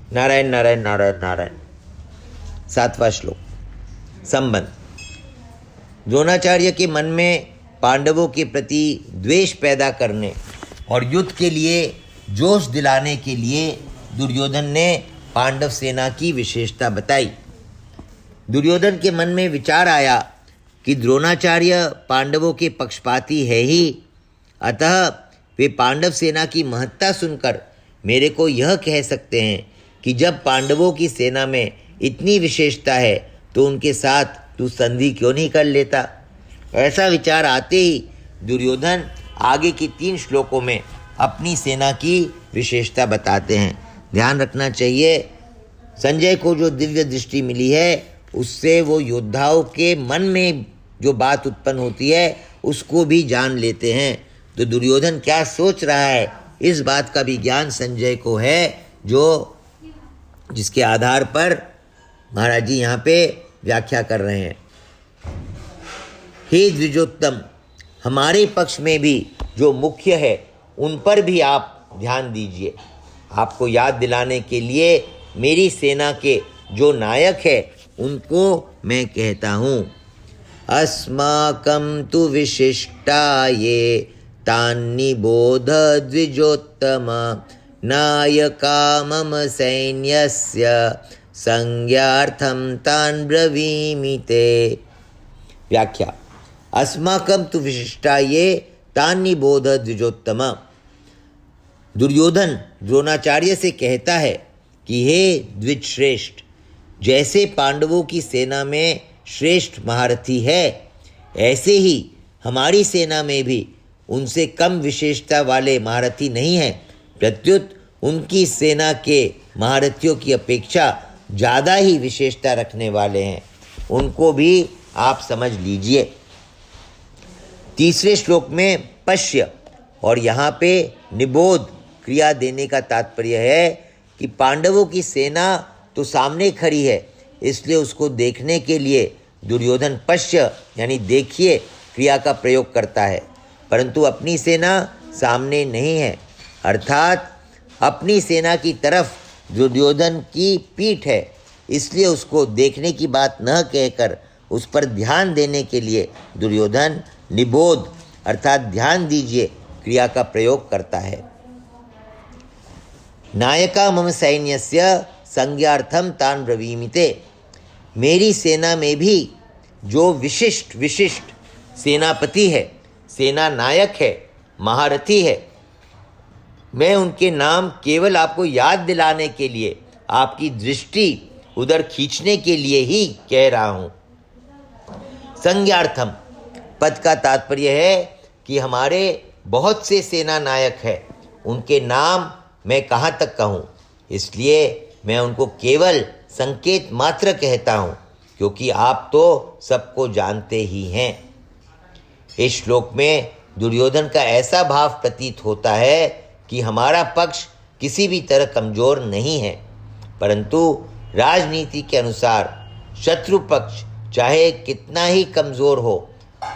नारायण नारायण नारायण नारायण। 7वां श्लोक। संबंध। द्रोणाचार्य के मन में पांडवों के प्रति द्वेष पैदा करने और युद्ध के लिए जोश दिलाने के लिए दुर्योधन ने पांडव सेना की विशेषता बताई। दुर्योधन के मन में विचार आया कि द्रोणाचार्य पांडवों के पक्षपाती है ही, अतः वे पांडव सेना की महत्ता सुनकर मेरे को यह कह सकते हैं कि जब पांडवों की सेना में इतनी विशेषता है तो उनके साथ तू संधि क्यों नहीं कर लेता। ऐसा विचार आते ही दुर्योधन आगे की 3 श्लोकों में अपनी सेना की विशेषता बताते हैं। ध्यान रखना चाहिए, संजय को जो दिव्य दृष्टि मिली है उससे वो योद्धाओं के मन में जो बात उत्पन्न होती है उसको भी जान लेते हैं। तो दुर्योधन क्या सोच रहा है इस बात का भी ज्ञान संजय को है, जिसके आधार पर महाराज जी यहाँ पे व्याख्या कर रहे हैं। हे द्विजोत्तम, हमारे पक्ष में भी जो मुख्य है उन पर भी आप ध्यान दीजिए। आपको याद दिलाने के लिए मेरी सेना के जो नायक है उनको मैं कहता हूँ। अस्माकं तु विशिष्टाये तान्निबोध द्विजोत्तम नायका मम सैन्यस्य संज्ञार्थं तान् ब्रवीमि ते। व्याख्या। अस्माकं तु विशिष्टाये तान्निबोध द्विजोत्तम। दुर्योधन द्रोणाचार्य से कहता है कि हे द्विजश्रेष्ठ, जैसे पांडवों की सेना में श्रेष्ठ महारथी है ऐसे ही हमारी सेना में भी उनसे कम विशेषता वाले महारथी नहीं हैं। प्रत्युत उनकी सेना के महारथियों की अपेक्षा ज़्यादा ही विशेषता रखने वाले हैं, उनको भी आप समझ लीजिए। 3 श्लोक में पश्य और यहाँ पे निबोध क्रिया देने का तात्पर्य है कि पांडवों की सेना तो सामने खड़ी है, इसलिए उसको देखने के लिए दुर्योधन पश्य यानी देखिए क्रिया का प्रयोग करता है, परंतु अपनी सेना सामने नहीं है, अर्थात अपनी सेना की तरफ दुर्योधन की पीठ है, इसलिए उसको देखने की बात न कहकर उस पर ध्यान देने के लिए दुर्योधन निबोध अर्थात ध्यान दीजिए क्रिया का प्रयोग करता है। नायका मम सैन्यस्य संज्ञार्थम तान् ब्रवीमि ते। मेरी सेना में भी जो विशिष्ट सेनापति है, सेना नायक है, महारथी है, मैं उनके नाम केवल आपको याद दिलाने के लिए, आपकी दृष्टि उधर खींचने के लिए ही कह रहा हूँ। संज्ञार्थम पद का तात्पर्य है कि हमारे बहुत से सेना नायक हैं, उनके नाम मैं कहाँ तक कहूँ, इसलिए मैं उनको केवल संकेत मात्र कहता हूँ, क्योंकि आप तो सबको जानते ही हैं। इस श्लोक में दुर्योधन का ऐसा भाव प्रतीत होता है कि हमारा पक्ष किसी भी तरह कमज़ोर नहीं है, परंतु राजनीति के अनुसार शत्रु पक्ष चाहे कितना ही कमज़ोर हो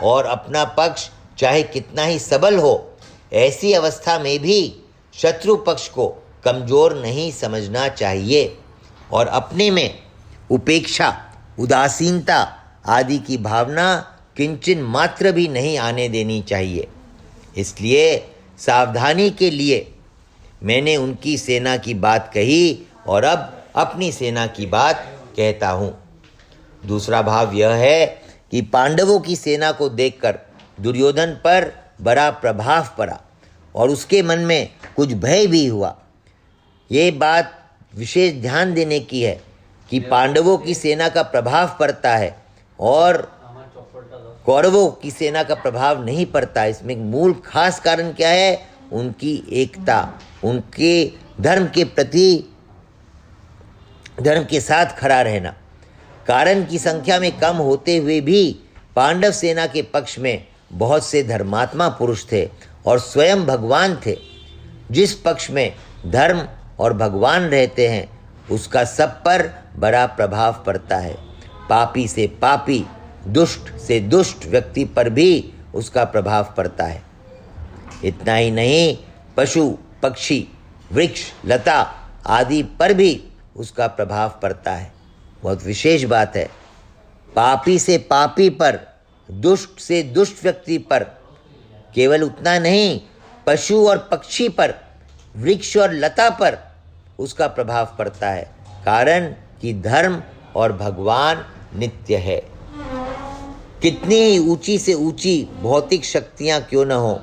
और अपना पक्ष चाहे कितना ही सबल हो, ऐसी अवस्था में भी शत्रु पक्ष को कमज़ोर नहीं समझना चाहिए और अपने में उपेक्षा, उदासीनता आदि की भावना किंचन मात्र भी नहीं आने देनी चाहिए। इसलिए सावधानी के लिए मैंने उनकी सेना की बात कही और अब अपनी सेना की बात कहता हूँ। दूसरा भाव यह है कि पांडवों की सेना को देखकर दुर्योधन पर बड़ा प्रभाव पड़ा और उसके मन में कुछ भय भी हुआ। ये बात विशेष ध्यान देने की है कि पांडवों की सेना का प्रभाव पड़ता है और कौरवों की सेना का प्रभाव नहीं पड़ता। इसमें मूल खास कारण क्या है? उनकी एकता, उनके धर्म के प्रति धर्म के साथ खड़ा रहना। कारण की संख्या में कम होते हुए भी पांडव सेना के पक्ष में बहुत से धर्मात्मा पुरुष थे और स्वयं भगवान थे। जिस पक्ष में धर्म और भगवान रहते हैं उसका सब पर बड़ा प्रभाव पड़ता है। पापी से पापी, दुष्ट से दुष्ट व्यक्ति पर भी उसका प्रभाव पड़ता है। इतना ही नहीं, पशु, पक्षी, वृक्ष, लता आदि पर भी उसका प्रभाव पड़ता है। बहुत विशेष बात है। पापी से पापी पर, दुष्ट से दुष्ट व्यक्ति पर, केवल उतना नहीं, पशु और पक्षी पर, वृक्ष और लता पर उसका प्रभाव पड़ता है, कारण कि धर्म और भगवान नित्य है। कितनी ही ऊंची से ऊंची भौतिक शक्तियां क्यों न हो,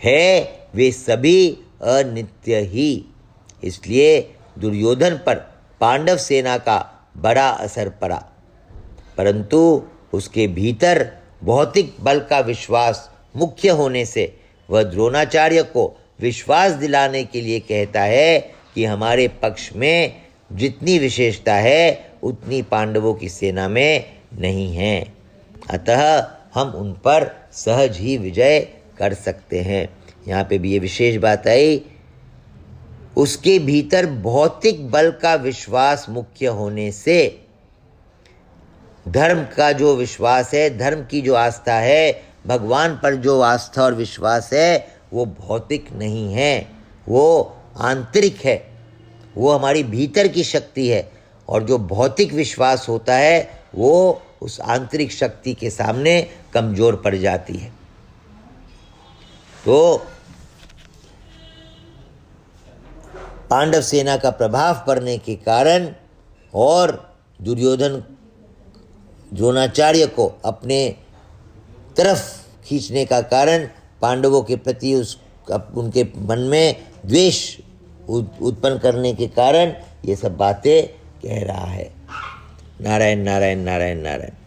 है वे सभी अनित्य ही। इसलिए दुर्योधन पर पांडव सेना का बड़ा असर पड़ा, परंतु उसके भीतर भौतिक बल का विश्वास मुख्य होने से वह द्रोणाचार्य को विश्वास दिलाने के लिए कहता है कि हमारे पक्ष में जितनी विशेषता है उतनी पांडवों की सेना में नहीं है, अतः हम उन पर सहज ही विजय कर सकते हैं। यहाँ पे भी ये विशेष बात आई, उसके भीतर भौतिक बल का विश्वास मुख्य होने से धर्म का जो विश्वास है, धर्म की जो आस्था है, भगवान पर जो आस्था और विश्वास है, वो भौतिक नहीं है, वो आंतरिक है, वो हमारी भीतर की शक्ति है। और जो भौतिक विश्वास होता है वो उस आंतरिक शक्ति के सामने कमज़ोर पड़ जाती है। तो पांडव सेना का प्रभाव पड़ने के कारण और दुर्योधन द्रोणाचार्य को अपने तरफ खींचने का कारण पांडवों के प्रति उनके मन में द्वेष उत्पन्न करने के कारण ये सब बातें कह रहा है। नारायण नारायण नारायण नारायण।